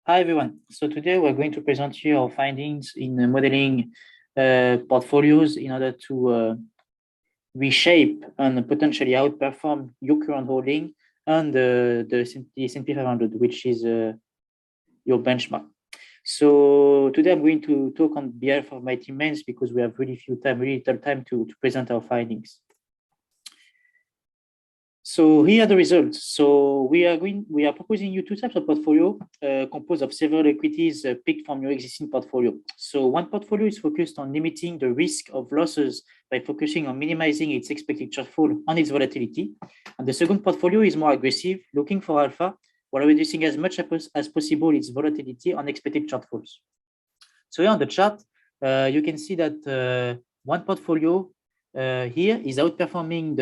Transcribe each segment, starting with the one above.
Hi everyone. So today we're going to present you our findings in modeling portfolios in order to reshape and potentially outperform your current holding and the S&P 500, which is your benchmark. So today I'm going to talk on behalf of my teammates because we have really little time to present our findings. So here are the results. So we are proposing you two types of portfolio composed of several equities picked from your existing portfolio. So one portfolio is focused on limiting the risk of losses by focusing on minimizing its expected shortfall and its volatility. And the second portfolio is more aggressive, looking for alpha while reducing as much as possible its volatility and expected shortfalls. So here on the chart, you can see that one portfolio here is outperforming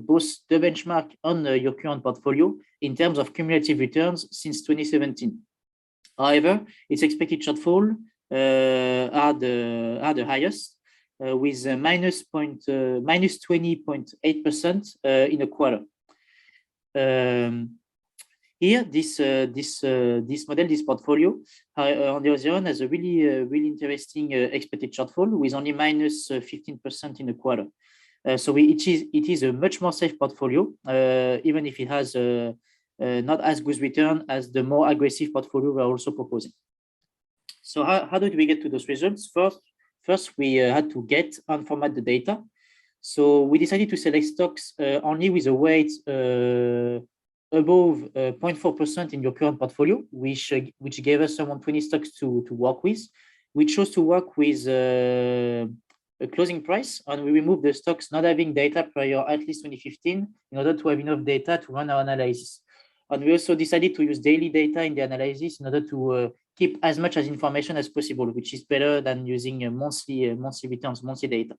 both the benchmark on your current portfolio in terms of cumulative returns since 2017. However, its expected shortfall are the highest, with minus 20.8% in a quarter. Here, this model, this portfolio, on the other hand, has a really interesting expected shortfall with only minus 15% in a quarter. So it is a much more safe portfolio, even if it has not as good return as the more aggressive portfolio we're also proposing. So how did we get to those results? First we had to get and format the data. So we decided to select stocks only with a weight above 0.4% in your current portfolio, which gave us around 20 stocks to work with. We chose to work with a closing price, and we removed the stocks not having data prior at least 2015 in order to have enough data to run our analysis. And we also decided to use daily data in the analysis in order to keep as much as information as possible, which is better than using monthly returns, monthly data.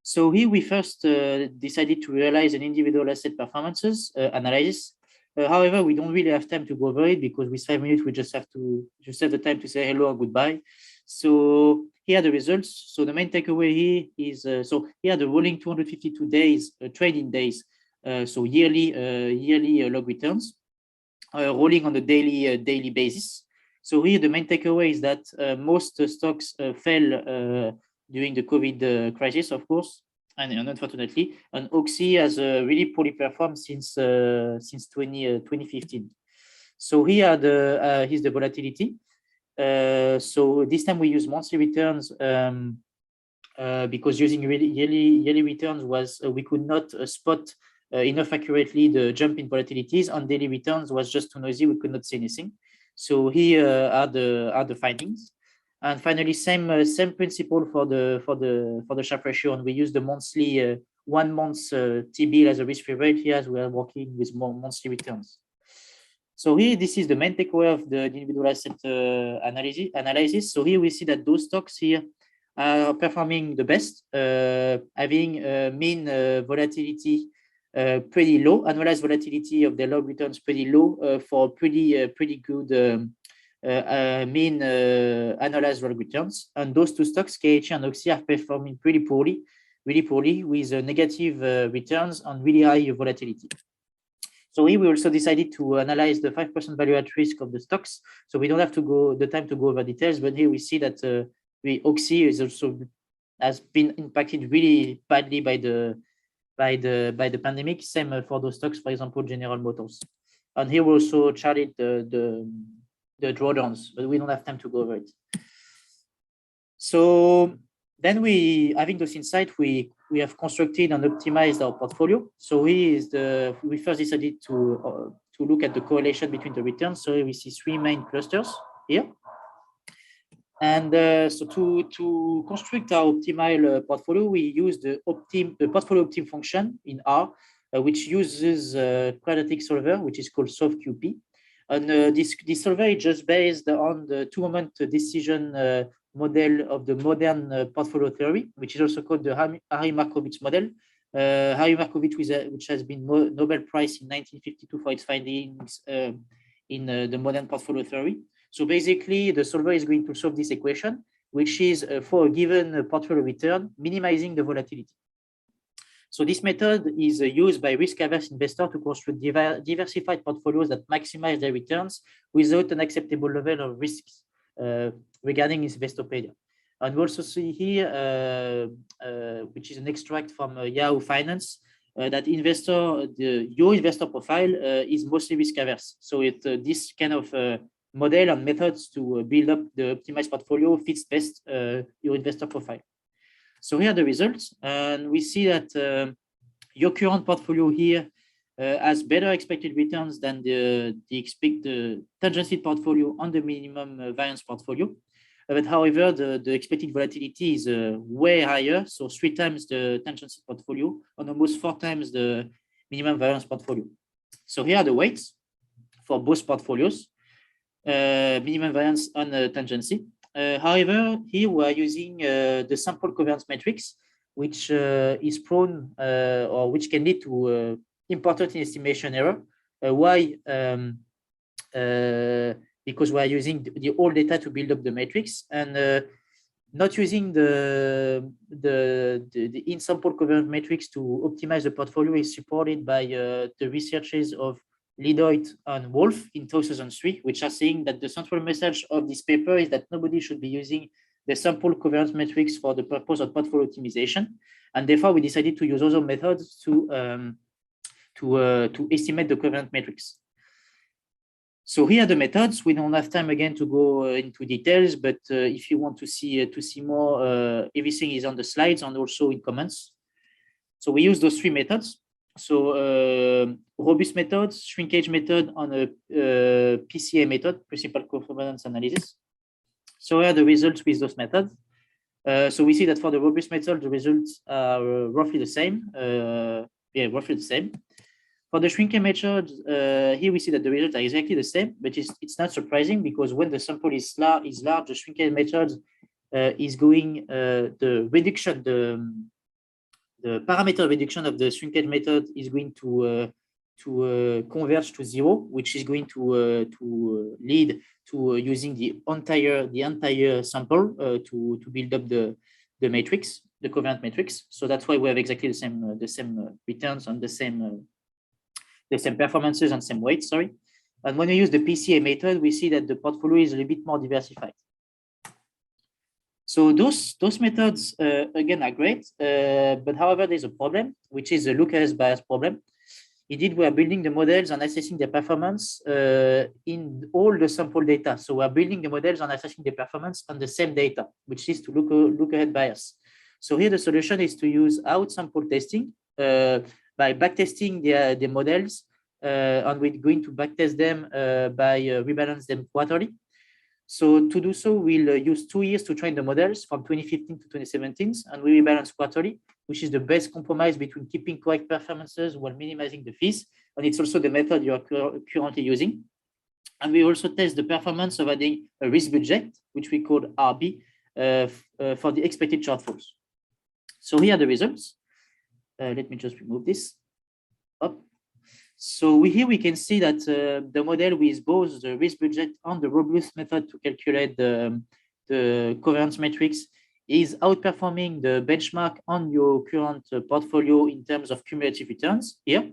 So here we first decided to realize an individual asset performances analysis. However, we don't really have time to go over it because with 5 minutes, we just have the time to say hello and goodbye. So here are the results. So the main takeaway here is, so here are the rolling 252 days, trading days. So yearly log returns, rolling on a daily basis. So here the main takeaway is that most stocks fell during the COVID crisis, of course, and unfortunately, and Oxy has really poorly performed since 2015. So here here's the volatility. So this time we use monthly returns because using yearly returns was we could not spot enough accurately the jump in volatilities. On daily returns was just too noisy; we could not see anything. So here are the findings. And finally, same principle for the Sharpe ratio, and we use the monthly 1 month T-bill as a risk-free rate here as we are working with more monthly returns. So here, this is the main takeaway of the individual asset analysis. So here we see that those stocks here are performing the best, having mean volatility pretty low, annualized volatility of their log returns pretty low for pretty good mean annualized log returns. And those two stocks, KH and Oxy, are performing really poorly with negative returns and really high volatility. So here we also decided to analyze the 5% value at risk of the stocks. So we don't have the time to go over details, but here we see that Oxy has been impacted really badly by the pandemic. Same for those stocks, for example, General Motors. And here we also charted the drawdowns, but we don't have time to go over it. So then having those insights, we have constructed and optimized our portfolio. So we first decided to look at the correlation between the returns. So we see 3 main clusters here. And so to construct our optimal portfolio, we use the portfolio optim function in R, which uses quadratic solver, which is called SolveQP. And this solver is just based on the 2-moment decision model of the modern portfolio theory, which is also called the Harry Markowitz model. Harry Markowitz, which has been Nobel Prize in 1952 for its findings in the modern portfolio theory. So basically, the solver is going to solve this equation, which is for a given portfolio return, minimizing the volatility. So this method is used by risk-averse investors to construct diversified portfolios that maximize their returns without an acceptable level of risks regarding Investopedia. And we also see here, which is an extract from Yahoo Finance, that your investor profile is mostly risk-averse. So this kind of model and methods to build up the optimized portfolio fits best your investor profile. So here are the results, and we see that your current portfolio here has better expected returns than the tangency portfolio on the minimum variance portfolio. But however, the expected volatility is way higher, so 3 times the tangency portfolio and almost 4 times the minimum variance portfolio. So here are the weights for both portfolios, minimum variance and tangency. However, here we are using the sample covariance matrix, which is prone or which can lead to important estimation error. Why? Because we are using the old data to build up the matrix, and not using the in-sample covariance matrix to optimize the portfolio is supported by the researches of Ledoit and Wolf in 2003, which are saying that the central message of this paper is that nobody should be using the sample covariance matrix for the purpose of portfolio optimization, and therefore we decided to use other methods to estimate the covariance matrix. So here are the methods. We don't have time again to go into details, but if you want to see more, everything is on the slides and also in comments. So we use those 3 methods. So robust methods, shrinkage method, and a PCA method, principal covariance analysis. So here are the results with those methods. So we see that for the robust method, the results are roughly the same. Roughly the same. For the shrinkage method, here we see that the results are exactly the same, but it's not surprising because when the sample is large, the shrinkage method is going the reduction, the parameter reduction of the shrinkage method is going to converge to 0, which is going to lead to using the entire sample to build up the matrix, the covariant matrix. So that's why we have exactly the same returns and the same performances and same weights. Sorry. And when we use the PCA method, we see that the portfolio is a little bit more diversified. So those methods, again, are great, but however, there's a problem, which is the Lucas bias problem. Indeed, we are building the models and assessing their performance in all the sample data. So we are building the models and assessing the performance on the same data, which is to look ahead bias. So here the solution is to use out-sample testing by backtesting the models, and we're going to backtest them by rebalance them quarterly. So to do so, we'll use 2 years to train the models from 2015 to 2017, and we rebalance quarterly, which is the best compromise between keeping correct performances while minimizing the fees. And it's also the method you are currently using. And we also test the performance of adding a risk budget, which we call RB, for the expected shortfalls. So here are the results. Let me just remove this. Up. So here we can see that the model with both the risk budget and the robust method to calculate the covariance matrix is outperforming the benchmark on your current portfolio in terms of cumulative returns here.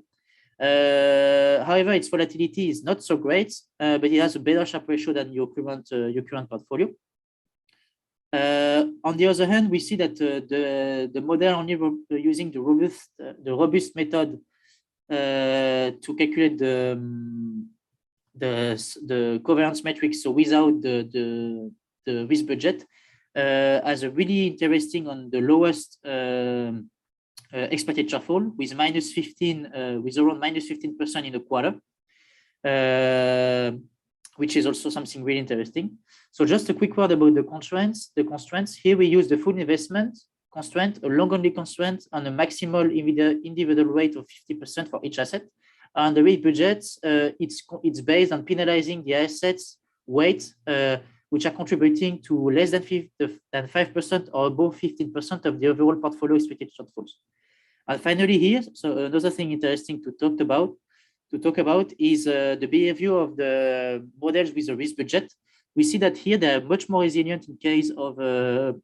However, its volatility is not so great, but it has a better Sharpe ratio than your current portfolio. On the other hand, we see that the model only using the robust method to calculate the covariance matrix, so without the risk budget, has a really interesting on the lowest expected shortfall with -15, with around -15% in a quarter, which is also something really interesting. So just a quick word about the constraints. The constraints here, we use the full investment constraint, a long-only constraint, and a maximal individual rate of 50% for each asset. And the risk budget, it's based on penalizing the assets weight, which are contributing to less than 5% or above 15% of the overall portfolio expected shortfalls. And finally here, so another thing interesting to talk about is the behavior of the models with a risk budget. We see that here they are much more resilient in case of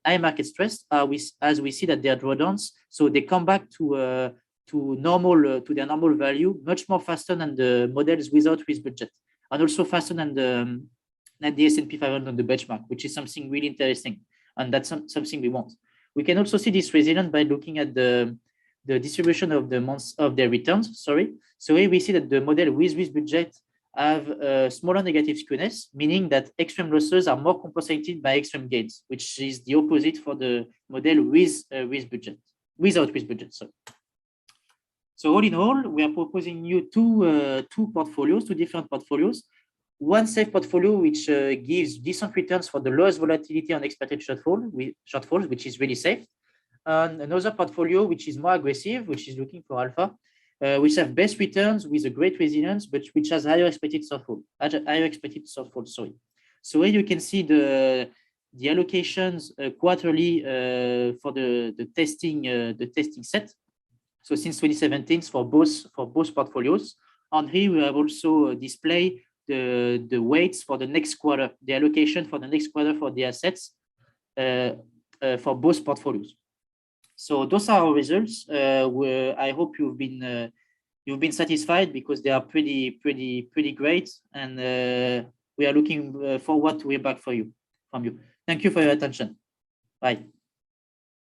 high market stress, as we see that they are drawdowns. So they come back to to their normal value much more faster than the models without risk budget, and also faster than the S&P 500 on the benchmark, which is something really interesting, and that's something we want. We can also see this resilience by looking at the distribution of the months of their returns. So here we see that the model with risk budget have a smaller negative skewness, meaning that extreme losses are more compensated by extreme gains, which is the opposite for the model with risk budget, without risk budget. So all in all, we are proposing you two different portfolios. One safe portfolio which gives decent returns for the lowest volatility on expected shortfalls, which is really safe. And another portfolio which is more aggressive, which is looking for alpha, which have best returns with a great resilience, but which has higher expected shortfall. So here you can see the allocations quarterly for the testing set. So since 2017 for both portfolios. And here we have also displayed the weights for the next quarter, the allocation for the next quarter for the assets for both portfolios. So those are our results. I hope you've been satisfied because they are pretty great, and we are looking forward to hear back from you. Thank you for your attention. Bye.